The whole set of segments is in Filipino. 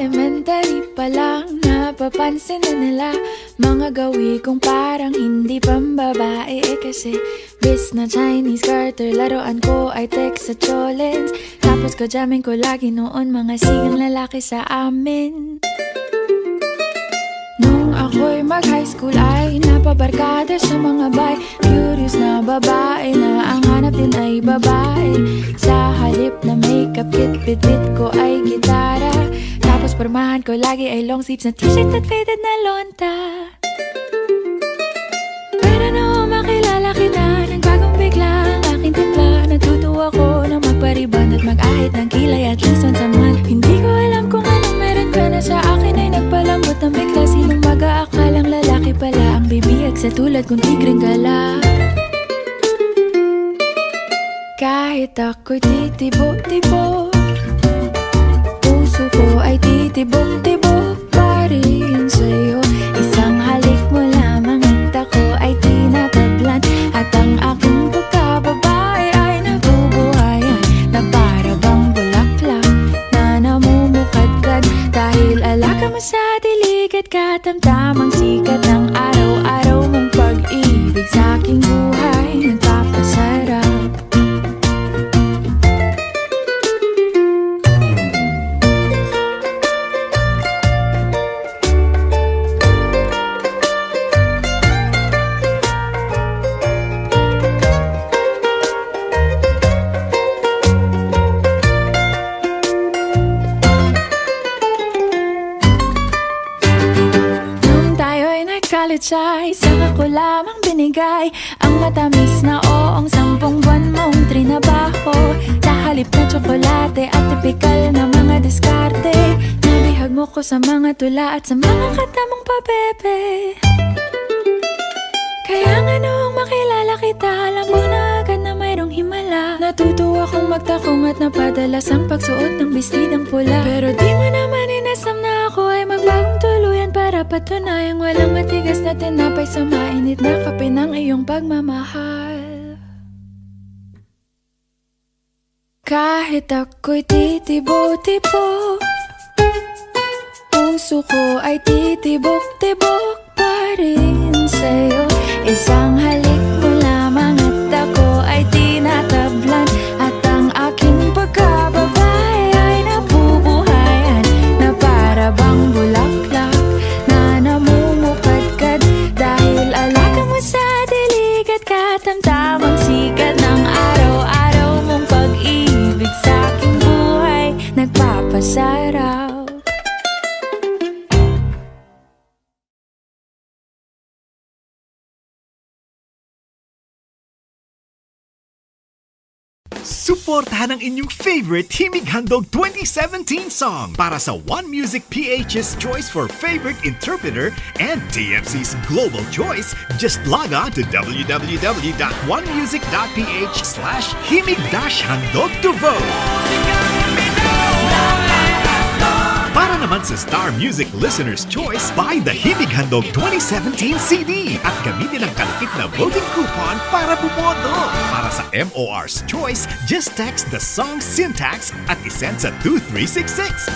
elementary pa lang, napapansin na nila mga gawi kong parang hindi pambabae. Kasi bis na Chinese Carter, laruan ko ay text sa Cholens. Tapos kajamin ko lagi noon mga sigang lalaki sa amin. Nung ako'y mag-high school ay napabarkada sa mga bay. Curious na babae na ang hanap din ay babae. Sa halip na makeup kit, bit-bit ko ay gitara. Tapos pormahan ko lagi ay long sleeves na t-shirt at faded na lonta. Pero nung makilala kita, nagbagong bigla ang aking timpla. Natutuwa ko na magpariban at mag-ahit ng kilay at least once a month. Hindi ko alam kung anong meron ka na sa akin ay nagpalambot ng bigla. Sinong mag-aakalang lalaki pala ang bibiyag sa tulad kong tigreng gala. Kahit ako'y titibok-tibok, puso ko ay titibok-tibok pa rin sa'yo. Isang halik mo lamang at ako ay tinatablan. At ang aking pagkababae ay nabubuhayan na para bang bulaklak na namumukadkad. Dahil alaka mo sa dilig at katamtamang sikat ng araw-araw mong pag-ibig sa aking buhay nagpapasarap. Ay saka ko lamang binigay ang matamis na oong 10 buwan mong trinabaho. Sa halip na tsokolate at tipikal na mga diskarte, nabihag mo ko sa mga tula at sa mga kata mong pabebe. Kaya nga noong makilala kita, alam mo na agad na mayroong himala. Natutuwa kong magtakong at napadalas ang pagsuot ng bestidang pula. Pero di mo naman inasam na ako ay magbagong tuluyan para patunayang walang matigas na tinapay sa mainit na kape ng iyong pagmamahal. Kahit ako'y titibo-tibo, puso ko ay titibok-tibok pa rin sa'yo. Isang halik mo lamang at ako ay tinatablan. At ang aking pagkababae ay nabubuhayan na para bang bulaklak na namumukadkad. Dahil alaka mo sa dilig at katamtamang sikat ng araw-araw mong pag-ibig sa aking buhay nagpapasarap. Suportahan ang inyong favorite Himig Handog 2017 song para sa One Music PH's choice for favorite interpreter and TFC's global choice. Just log on to www.onemusic.ph/himig-handog to vote. Para naman sa Star Music Listener's Choice, buy the Himig Handog 2017 CD at gamitin ang kalakip na voting coupon para bumoto. Para sa MOR's Choice, just text the song syntax at isend sa 2366.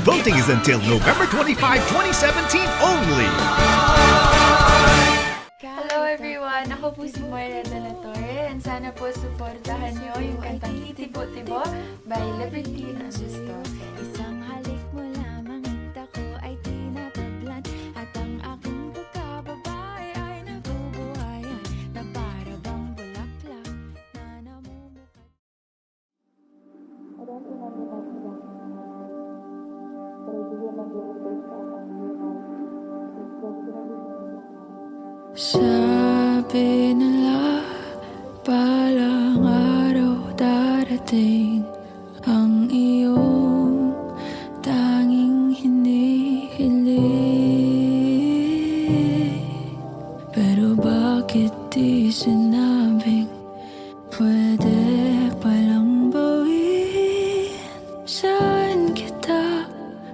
Voting is until November 25, 2017 only. Hello everyone! Ako po si Moira de la Torre and sana po suportahan nyo yung kantang Titibo-Tibo by Liberty and Sisto. Isang halik mo lamang at ako ay tinatablan. At ang aking pagkababae ay nabubuhayan na para bang bulaklak na namumukad. Sabi nila palang araw darating ang iyong tanging hinihiling. Pero bakit di sinabing pwede palang bawin? Saan kita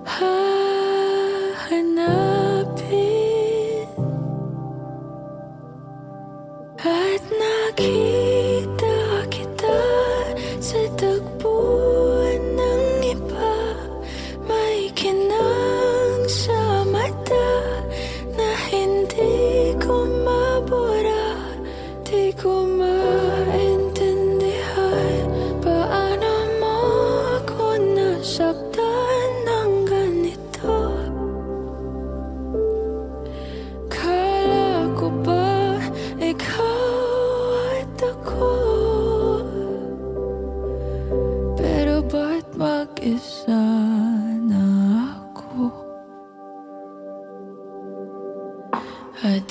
hahanapin? At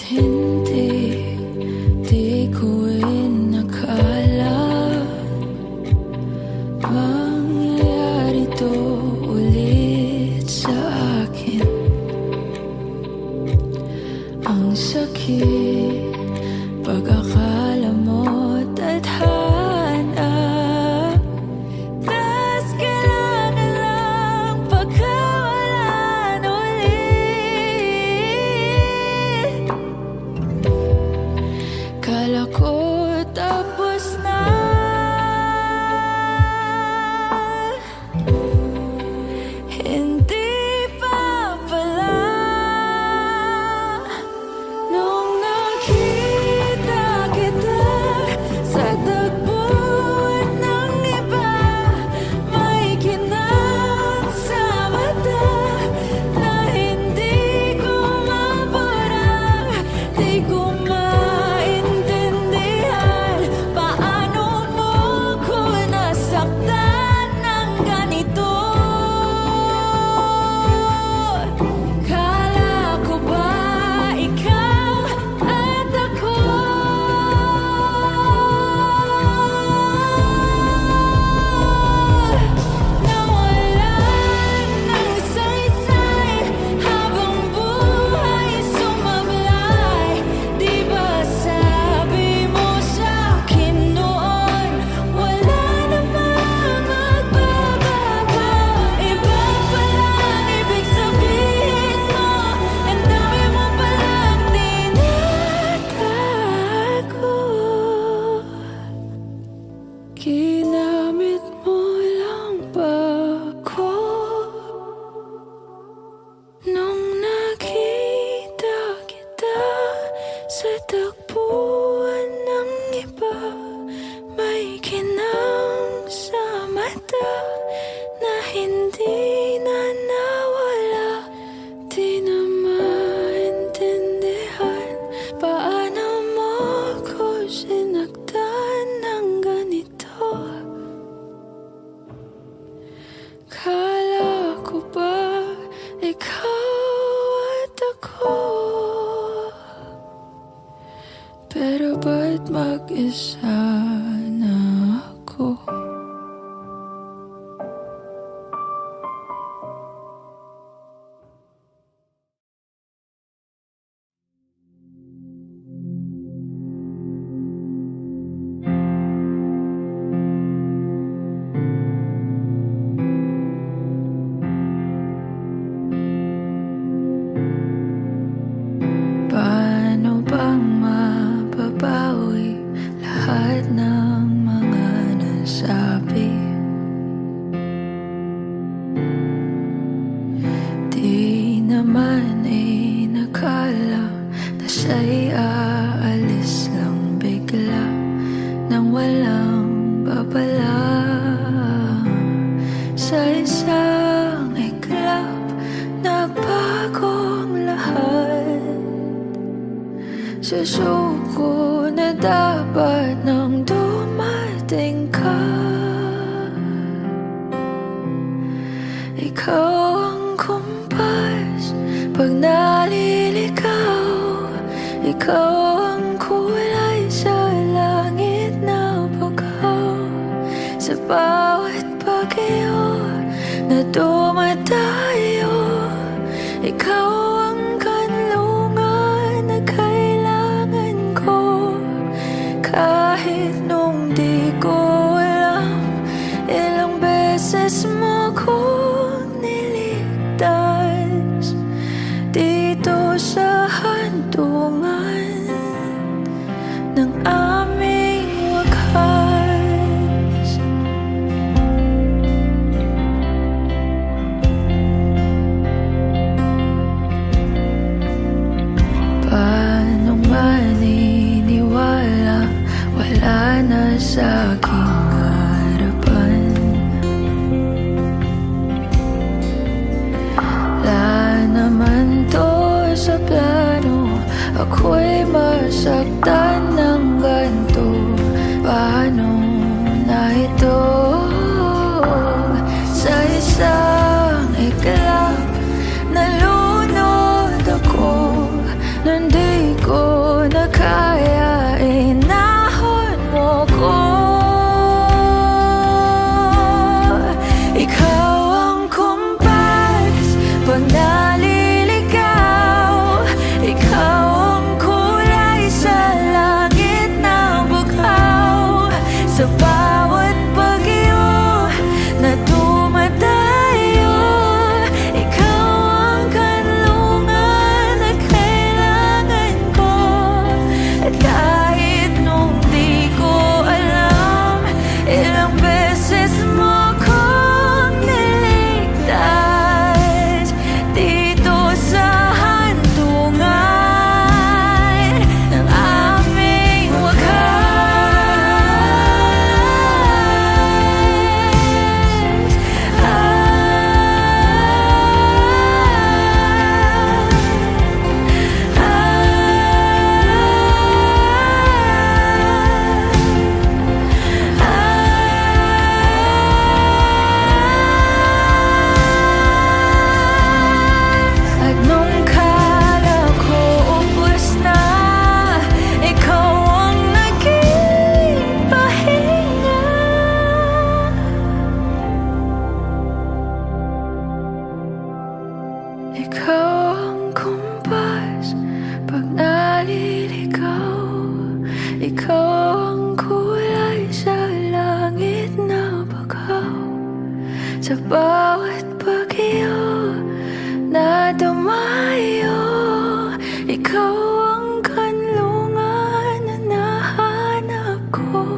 di ko inakala mangyayari to ulit sa akin. Ang sakit pag-akala mo tadhana, tas kailangan lang pagkawalan ulit. Kala ko tapos na, hindi pa pala. Nung nakita kita sa tagpuan ng iba, may kinang sa mata na hindi ko maburang. Di ko maintindihan paano mo ko nasaktan ng ganito. Kala ko ba ikaw at ako? Nawalan ng saysay habang buhay sumablay. Di ba sabi mo sa'kin noon, wala namang magbabago? Iba palang ibig sabihin mo, ang dami mo palang tinatago. Ginamit mo lang ba ko? Nung nakita kita sa tagpuan ng iba, may kinang sa mata na hindi na nawala. Di na maintindihan paano mo ko sinaktan ng ganito. Kala ko ba ikaw at ako? Pero ba't mag-isa na ako? Paano bang mababawi lahat ng mga nasabi? Di naman nakala na siya'y aalis lang bigla nang walang babala. Sa isang iglap, nagbagong lahat. Susuko na dapat nang dumating ka. Ikaw ang kumpas pag naliligaw. Ikaw ang kulay sa langit na bagaw. Sa bawat bagyo na dumadayo, ikaw ang kanlungan na kailangan ko. Kahit nung di ko alam, ilang beses mo kong niligtas dito sa handungan ng aming wakas. Paano maniniwala, wala na sa aking harapan. Wala naman to sa plano, ako'y masaktan ng ganito. Paano na ito? Sa isang iglap, nalunod ako. Nandito Ikaw ang kumpas pag naliligaw. Ikaw ang kulay sa langit na bagaw. Sa bawat pag-iyo na dumayo, ikaw ang kanlungan na nahanap ko.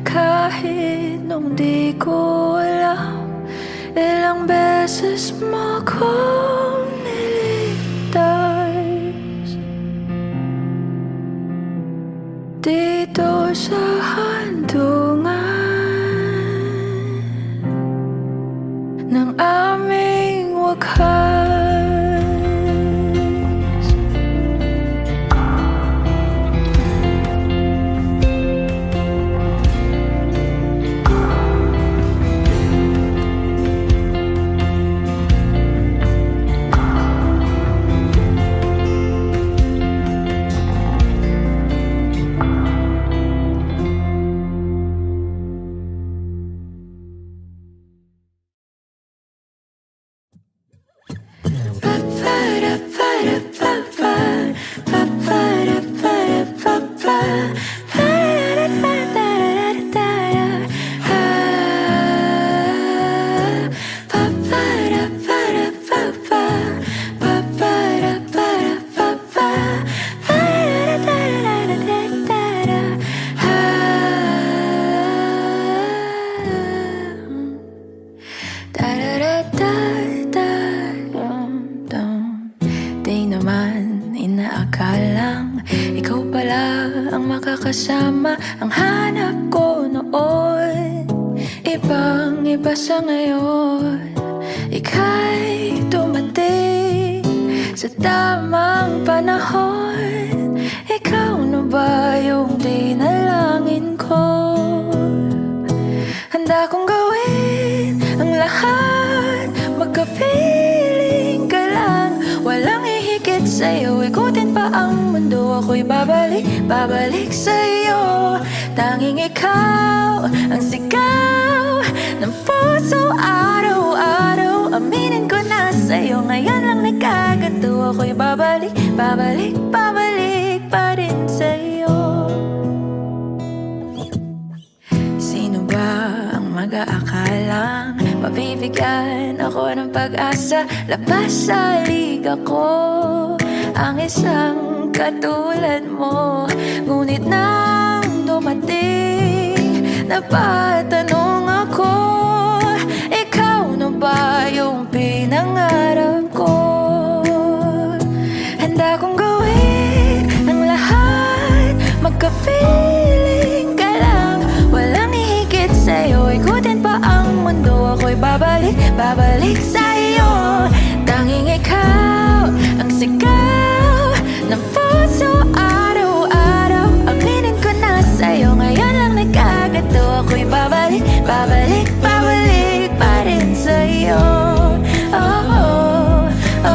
Kahit nung di ko alam, ilang beses mo kong niligtas. Dito sa handungan ng aming wakas. Kasama ang hanap ko noon, ibang-iba sa ngayon. Ika'y dumating sa tamang panahon. Ikaw na ba yung dinalangin ko? Handa kong gawin ang lahat, magkapiling ka lang. Walang hihigit sa'yo, ikutin pa ang mundo. Ako'y babalik sa'yo. Tanging ikaw ang sigaw ng puso araw-araw. Aminin ko na sa'yo, ngayon lang nagkaganto. Ako'y babalik pa rin sa'yo. Sino ba ang mag-aakalang mabibigyan ako ng pag-asa? Labas sa liga ko ang isang katulad mo. Ngunit nang dumating, napatanong ako, ikaw na ba yung pinangarap ko? Handa kong gawin ang lahat, magkapiling ka lang. Walang hihigit sa'yo, ikutin pa ang mundo. Ako'y babalik sa'yo. Tanging ikaw ang sigaw ng puso araw-araw. Aminin ko na sa'yo, ngayon lang nagkaganto. Ako'y babalik pa rin sa'yo. Oh, oh, oh, oh,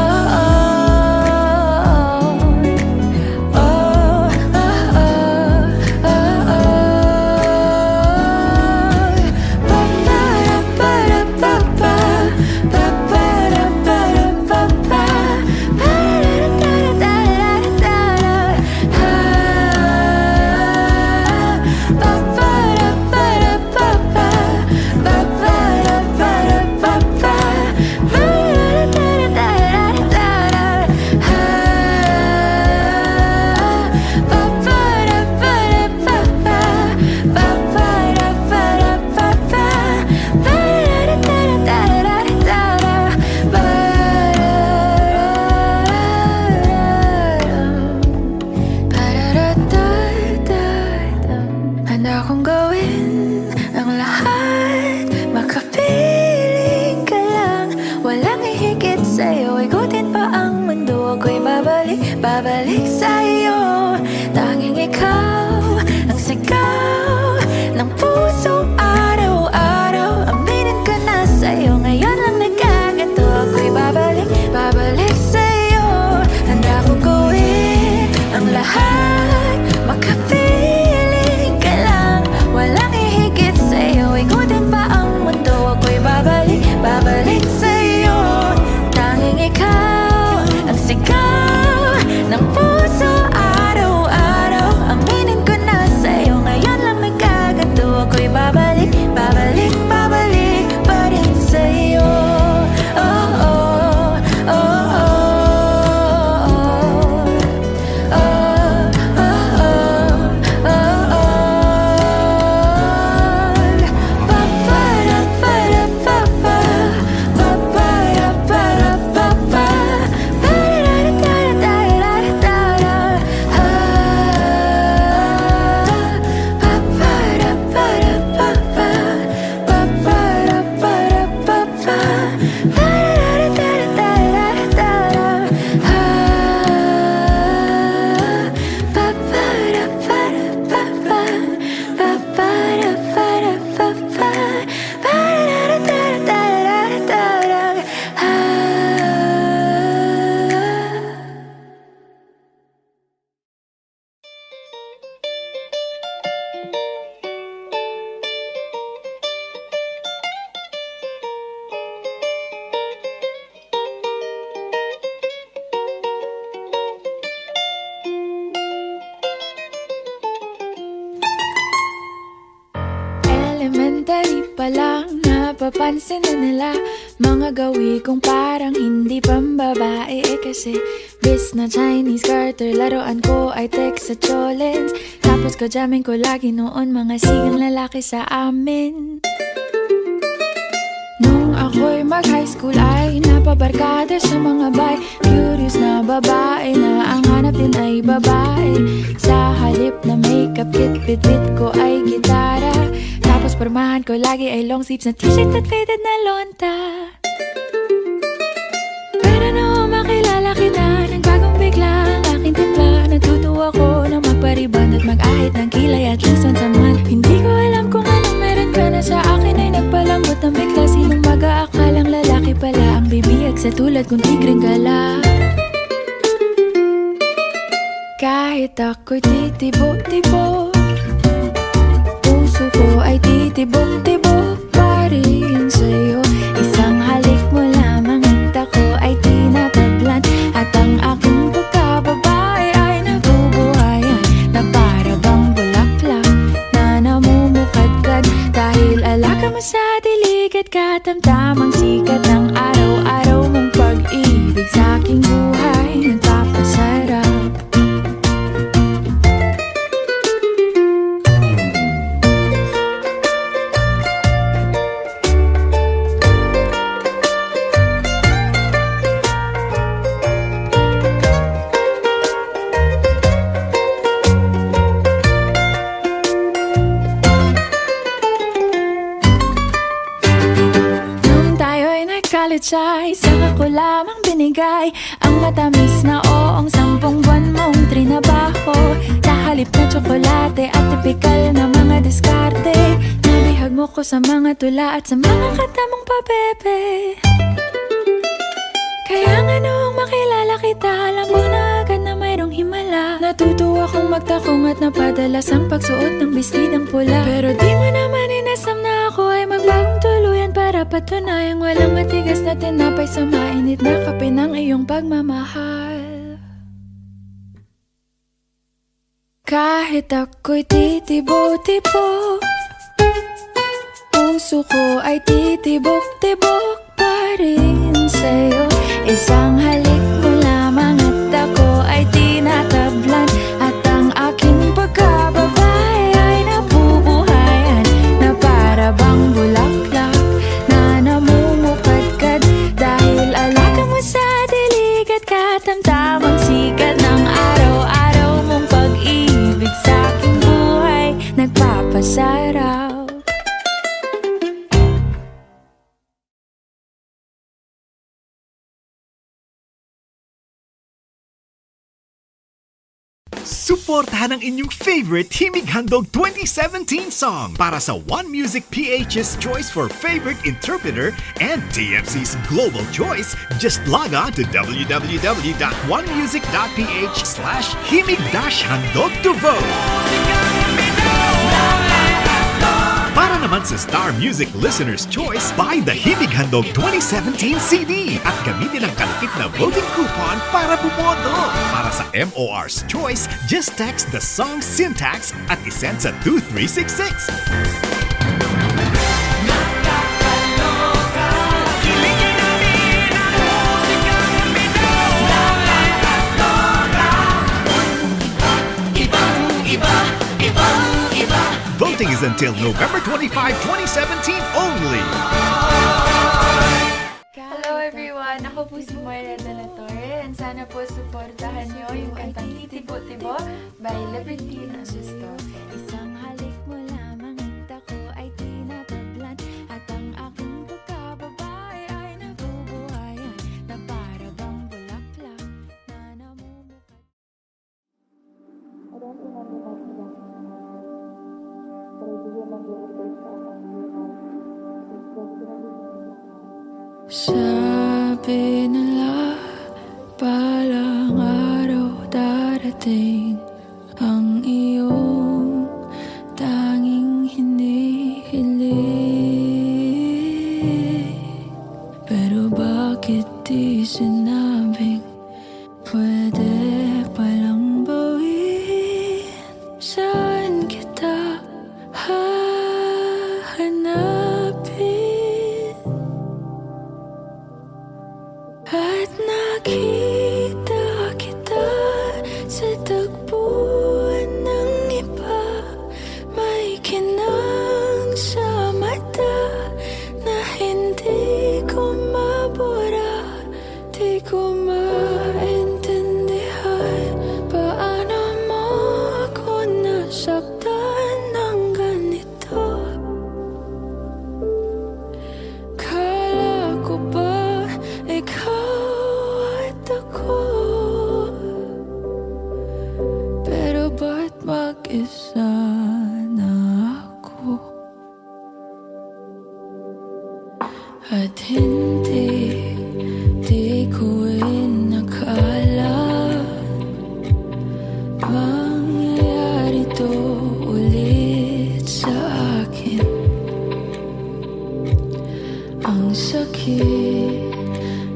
oh, oh, oh, oh. Pa-pa-ra-pa-ra-pa-pa, pa-pa-ra-pa-ra-pa-pa, handa kong gawin ang lahat, makapiling ka lang. Walang hihigit sa'yo, ikutin pa ang mundo. Ako'y babalik sa'yo. Tanging ikaw ang sigaw ng puso araw-araw. Aminin ko na sa'yo, ngayon lang nagkaganto. Ako'y babalik sa'yo. Handa kong gawin ang lahat, makapiling ka lang. Walang hihigit sa'yo, ikutin pa ang mundo. Ako'y babalik sa'yo. Tanging ikaw napapansin na nila mga gawi kong parang hindi pambabae. Kasi bis na Chinese garter, laruan ko ay text sa cholens. Tapos kajamin ko lagi noon mga sigang lalaki sa amin. Nung ako'y mag-high school ay napabarkada sa mga bay. Curious na babae na ang hanap din ay babae. Sa halip na makeup kit, bit-bit ko ay gitara. Tapos pormahan ko lagi ay long sleeves na t-shirt at faded na lonta. Pero nung makilala kita, nagbagong bigla ang aking timpla. Natutuwa ko na magpariban at mag-ahit ng kilay at least once a month. Hindi ko alam kung anong meron ka na sa akin ay nagpalambot ng bigla. Sinong mag-aakalang lalaki pala ang bibiyag sa tulad kong tigreng gala. Kahit ako'y titibok-tibok, puso ko ay titibok-tibok pa rin sa'yo. Isang halik mo lamang at ako ay tinatablan. At ang aking pagkababae ay nabubuhayan na para bang bulaklak na namumukadkad. Dahil alaga mo sa dilig at katamtamang sikat ng araw-araw mong pag-ibig sa aking buhay nagpapasarap. Ay, saka ko lamang binigay ang matamis na oong 10 buwan mong trinabaho. Sa halip na tsokolate at tipikal na mga diskarte, nabihag mo ko sa mga tula at sa mga kata mong pabebe. Kaya nga noong makilala kita, alam ko na agad na mayroong himala. Natutuwa kong magtakong at napadalas ang pagsuot ng bestidang pula. Pero di mo naman inasam na ako ay magbagong tuluyan para patunayang walang matigas na tinapay sa mainit na kape ng iyong pagmamahal. Kahit ako'y titibo-tibo, puso ko ay titibok-tibok pa rin sa'yo. Isang halik mo lamang at ako ay tinatablan. At ang aking pagkababae ay nabubuhayan na para bang bulaklak na namumukadkad. Dahil alaga mo sa dilig at katamtamang sikat ng araw-araw mong pag-ibig sa aking buhay nagpapasarap. Suportahan ang inyong favorite Himig Handog 2017 song para sa One Music PH's choice for favorite interpreter and TFC's global choice. Just log on to www.onemusic.ph/himig-handog to vote. Para naman sa Star Music Listener's Choice, buy the Himig Handog 2017 CD at gamitin ang kalakip na voting coupon para bumoto. Para sa MOR's Choice, just text the song syntax at isend sa 2366. Voting is until November 25, 2017 only. Hello everyone! Ako po si Moira de la Torre and sana po supportahan nyo yung kantang Titibo-Tibo by Libertine Azusto. Isang halik mo lamang at ako ay tinatablan. At ang aking pagkababae ay nabubuhayan na para bang bulaklak na namumukad. Sabi nila palang araw darating ang iyong tanging hinihiling. Pero bakit di sinabing pwede palang bawin? Saan kita hahanapin? maintindihan paano mo ako nasaktan ng ganito. Kala ko ba ikaw at ako, pero ba't mag-isa na ako? At hindi ko inakala mangyayari to ulit sa akin. Ang sakit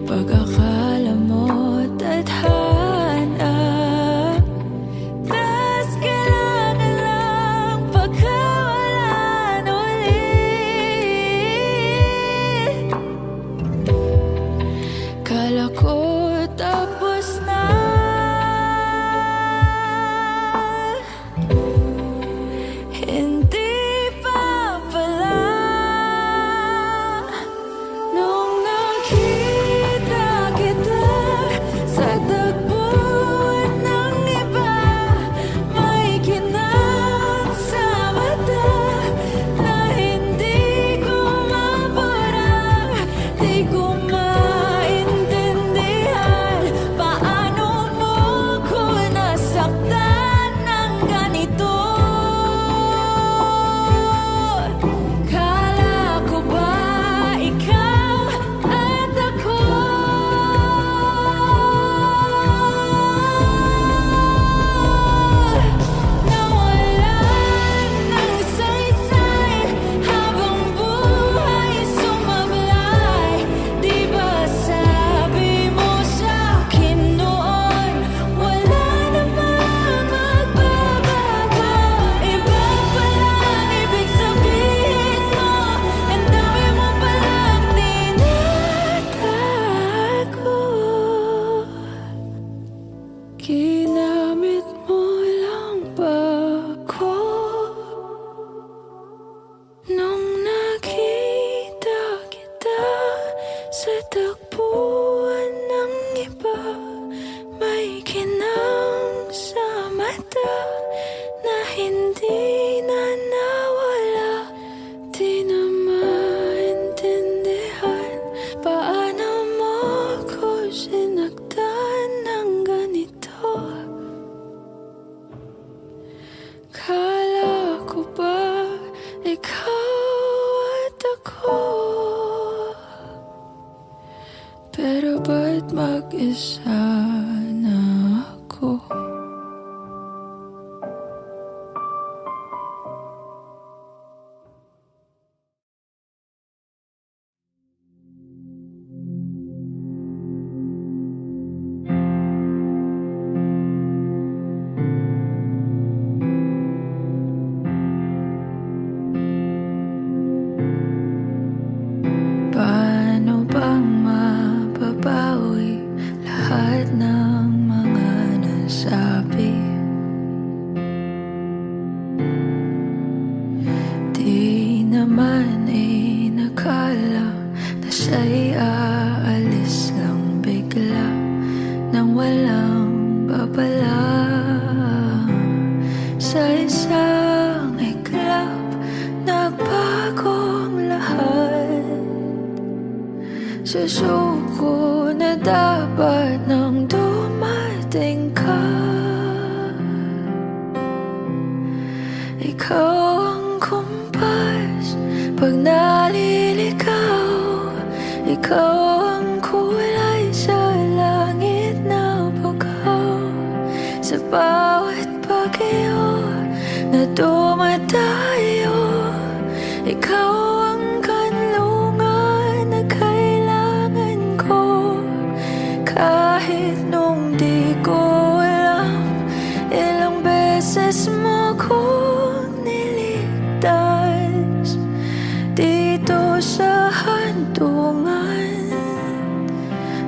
pag-akala mo tadhana, tas kailangan lang pagkawalan ulit. Kala ko tapos na, hindi pa pala. Nung nakita kita sa tagpuan ng iba, may kinang sa mata na hindi ko mabura. Di ko maintindihan paano mo ko nasaktan ng ganito. Kala ko ba ikaw at ako, nawalan ng saysay habang buhay sumablay. Di ba sabi mo sa'kin noon, wala namang magbabago? Iba palang ibig sabihin mo, ang dami mo palang tinatago. Ginamit mo lang ba ako? Nung nakita kita sa tagpuan ng iba, may kinang sa mata na hindi na nawala. Di na maintindihan paano mo ko sinaktan ng ganito. Kala ko ba ikaw at ako, pero ba't mag-isa na ako? Paano bang mababawi lahat ng mga nasabi? Di naman inakala na siya'y aalis lang bigla nang walang babala. Sa isang iglap, nagbagong lahat. Susuko na dapat nang dumating ka. Ikaw ang kumpas pag naliligaw. Ikaw ang kulay sa langit na bugaw. Sa bawat bagyo na dumadayo, ikaw ang kanlungan na kailangan ko. Kahit nung di ko alam, ilang beses mo kong niligtas dito sa hantungan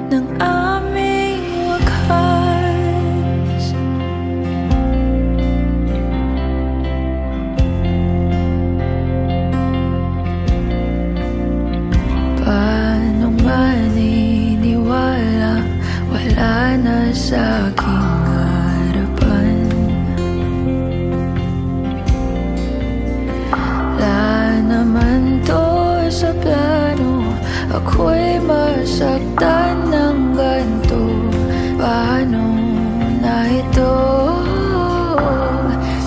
ng aming wakas. Paano maniniwala? Wala wala na sa aking harapan. Wala naman to sa plano, ako'y masaktan ng ganito. Paano na ito?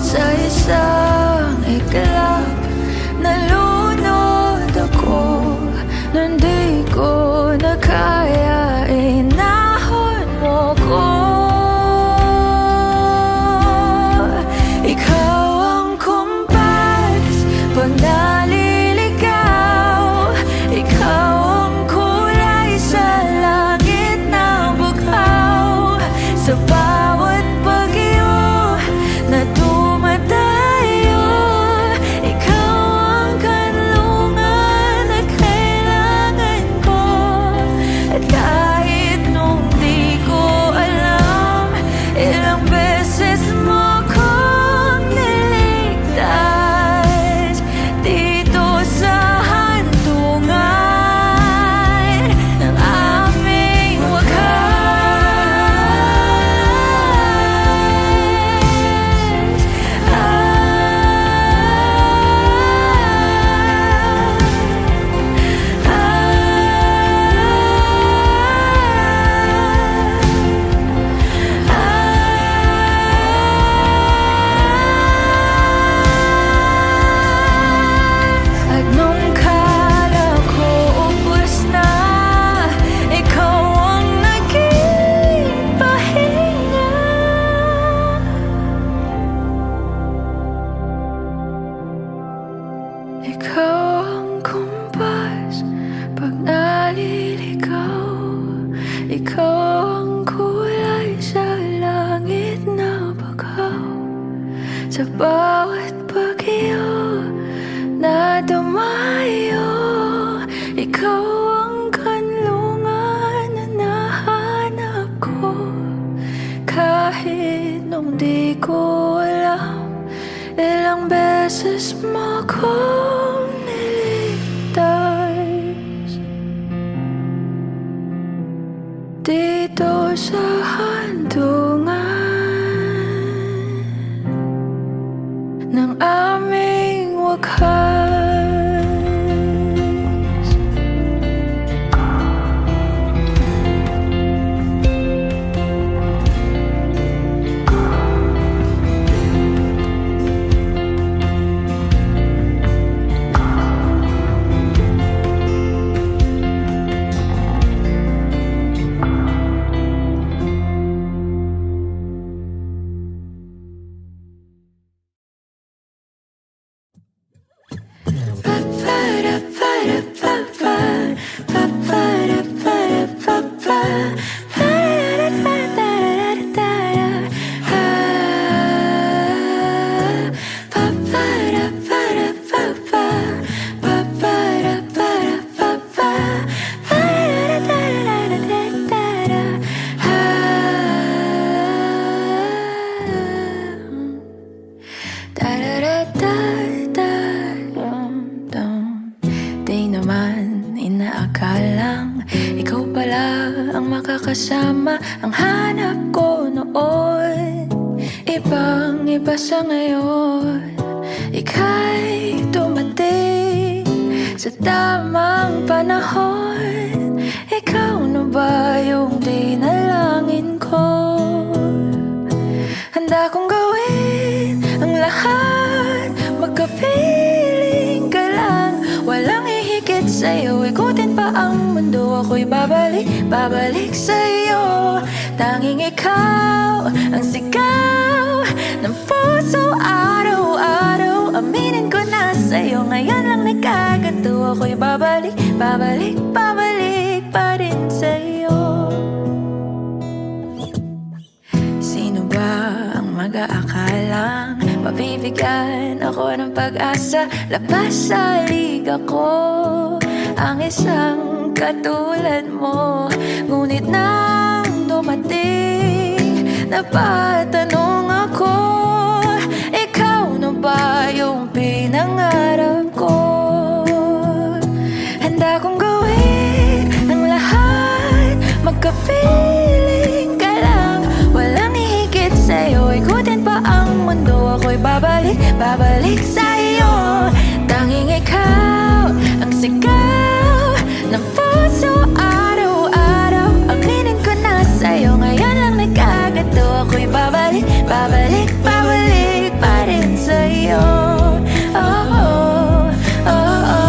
Sa isang iglap, nalunod ako. Nandi ko na kaya, inahon mo ko. Ikaw ang kumpas pag naliligaw. Ikaw ang kulay sa langit na bughaw. Sa bawat bagyo na dumadayo, ikaw ang kanlungan na kailangan ko. At kahit nung di ko alam, ilang beses mo kong niligtas dito sa handungan ng aming at nung kala ko ubos na, ikaw ang naging pahinga. Ikaw ang kumpas pag naliligaw. Ikaw ang kulay sa langit na bagaw. Sa bawat bagyo na dumayo, ikaw ang kanlungan na nahanap ko. Kahit nung di ko alam, ilang beses mo kong niligtas dito sa handungan ng aming wakas. Di naman inaakalang ikaw pala ang makakasama. Ang hanap ko noon, ibang iba sa ngayon. Ika'y dumating sa tamang panahon. Ikaw na ba yung dinalangin ko? Handa kong gawin ang lahat, magkapiling ka lang. Walang hihigit sa'yo, ikutin pa ang mundo. Ako'y babalik sa'yo. Tanging ikaw ang sigaw ng puso araw-araw. Aminin ko na sa'yo, ngayon lang nagkaganto. Ako'y babalik pa rin sa'yo. Sino ba ang mag-aakalang mabibigyan ako ng pag-asa? Labas sa liga ko ang isang katulad mo. Ngunit nang dumating, napatanong ako, ikaw na ba yung pinangarap ko? Handa kong gawin ang lahat, magkapiling babalik, babalik, babalik pa rin sa'yo. Oh, oh, oh, oh.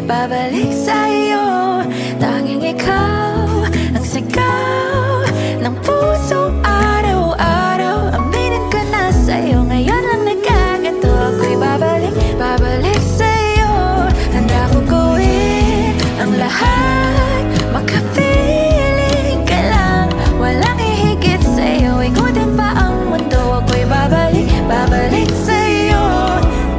Babalik sa'yo, tanging ikaw ang sigaw ng puso araw-araw. Aminin ko na sa'yo, ngayon lang nagkagato. Ako'y babalik, babalik sa'yo. Handa kong gawin ang lahat, makapiling ka lang. Walang hihigit sa'yo, ikutin pa ang mundo. Ako'y babalik, babalik sa'yo,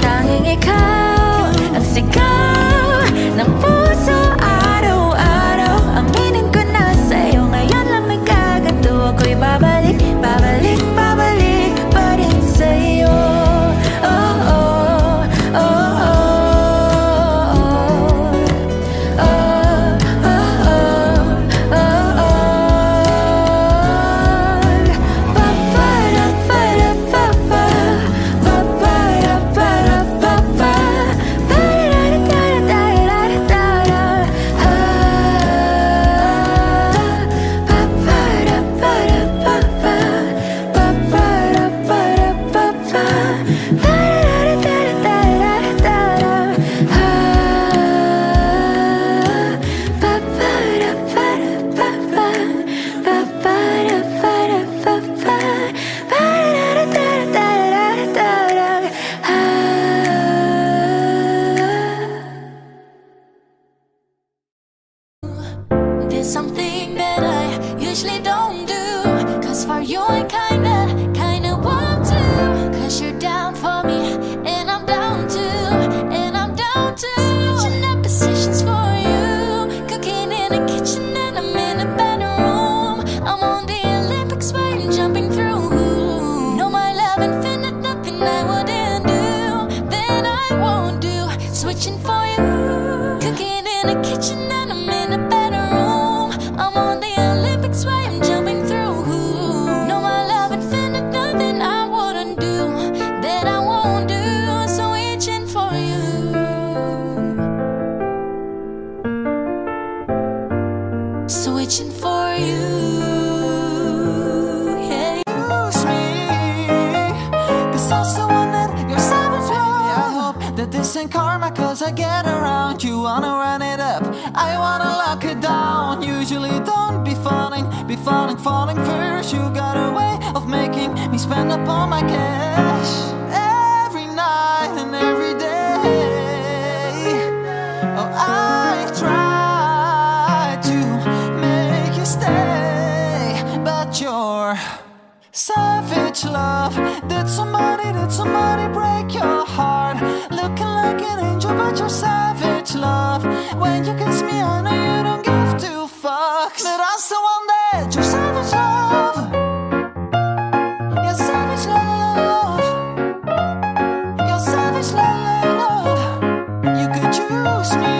tanging ikaw ang sigaw ng puso araw-araw. Aminin ko na sa'yo, ngayon lang nagkagato. Ako'y babalik, babalik, babalik pa rin sa'yo. Oh, oh, oh, oh. There's something that I usually don't do, 'cause for you I kinda want to. 'Cause you're down for me, and I'm down too, and I'm down too. Switching up positions for you, cooking in the kitchen and I'm in the bedroom. I'm on the Olympics way and jumping through. No, my love infinite, nothing I wouldn't do, then I won't do. Switching for you, cooking in the kitchen and I'm in the bedroom. I'm on the Olympics way, I'm jumping through. No, my love infinite, nothing I wouldn't do, that I won't do. So itching for you, so itching for you. Yeah. Use me, 'cause I'm so one that you're savage. I hope that this ain't karma, 'cause I get around you, wanna run it up, I wanna lock it down. Usually don't be falling first. You got a way of making me spend up all my cash every night and every day. Oh, I've tried to make you stay, but your savage love did somebody break your heart. Looking like an angel, but you're savage love. When you kiss me, I know you don't give two fucks, but I'm so one that you're savage love. You're savage love. You're savage love. You could choose me.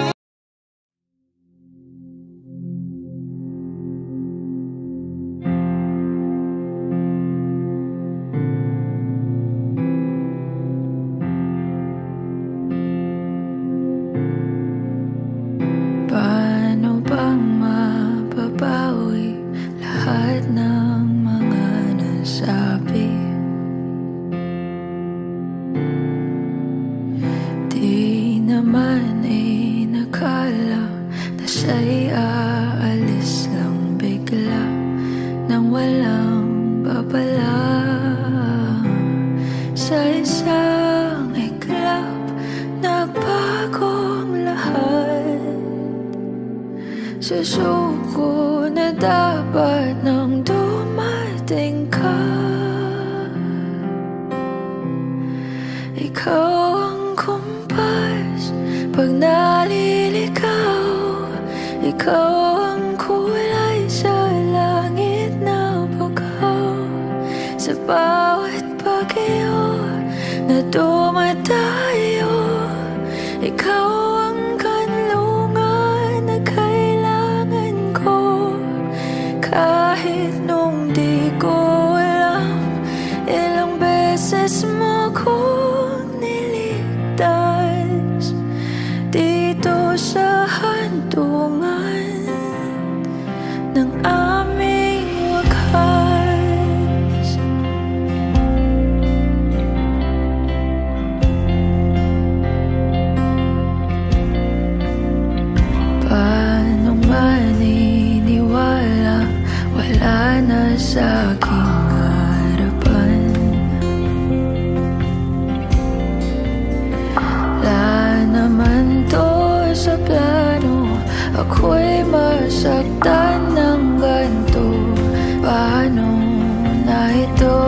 Paano bang mababawi lahat ng mga nasabi? Di naman nakala na siya'y aalis lang bigla nang walang babae. pa lang. Sa isang iglap, nagbagong lahat. Susuko na dapat nang dumating ka. Ikaw ang kumpas pag naliligaw. Ikaw ang kulay sa langit na bagaw. Sa bawat bagyo na dumadayo, ikaw ang kanlungan na kailangan ko. Kahit nung di ko alam, ilang beses mo kong niligtas. Dito sa hantungan ng aming wakas. Paano maniniwala, wala na sa aking harapan. Wala naman to sa plano, ako'y masaktan ng ganito. Paano na ito?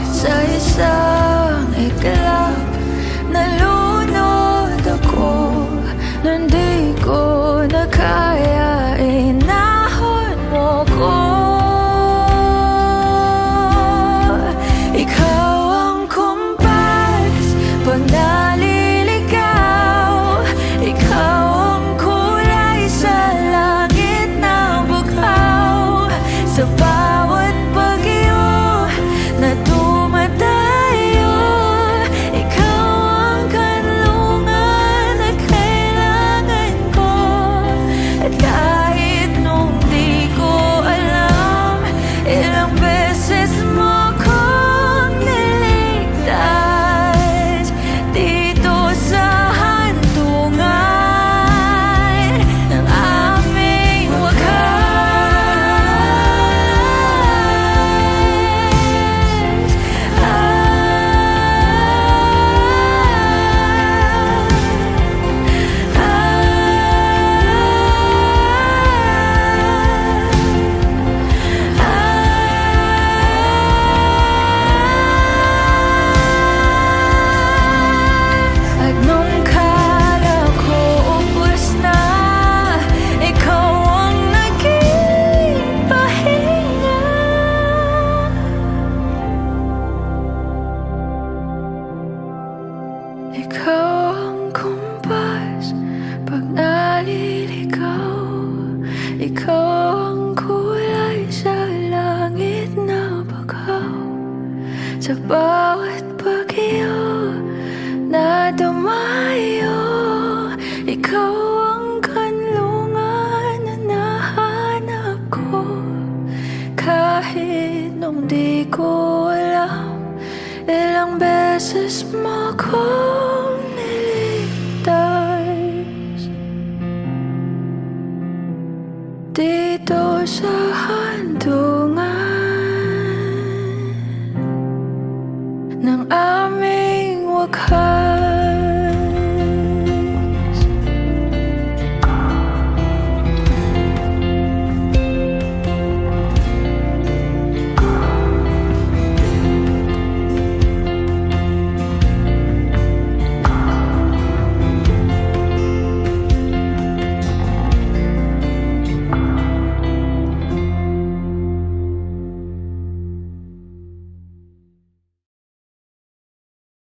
Sa isang iglap, nalunod ako. Nung di ko na kaya, inahon mo ko. Ikaw ang kumpas pag naliligaw. Ikaw ang kulay sa langit na bughaw. Sa bawat bagyo na dumadayo, ikaw ang kanlungan na kailangan ko. At kahit nung di ko alam, ilang beses mo kong niligtas. Dito sa hantungan ng aming wakas. At nung kala ko ubos na, ikaw ang naging pahinga. Ikaw ang kumpas pag naliligaw. Ikaw ang kulay sa langit na bagaw. Sa bawat bagyo na dumayo, ikaw ang kanlungan na nahanap ko. Kahit nung di ko alam, ilang beses mo kong niligtas. Dito sa hantungan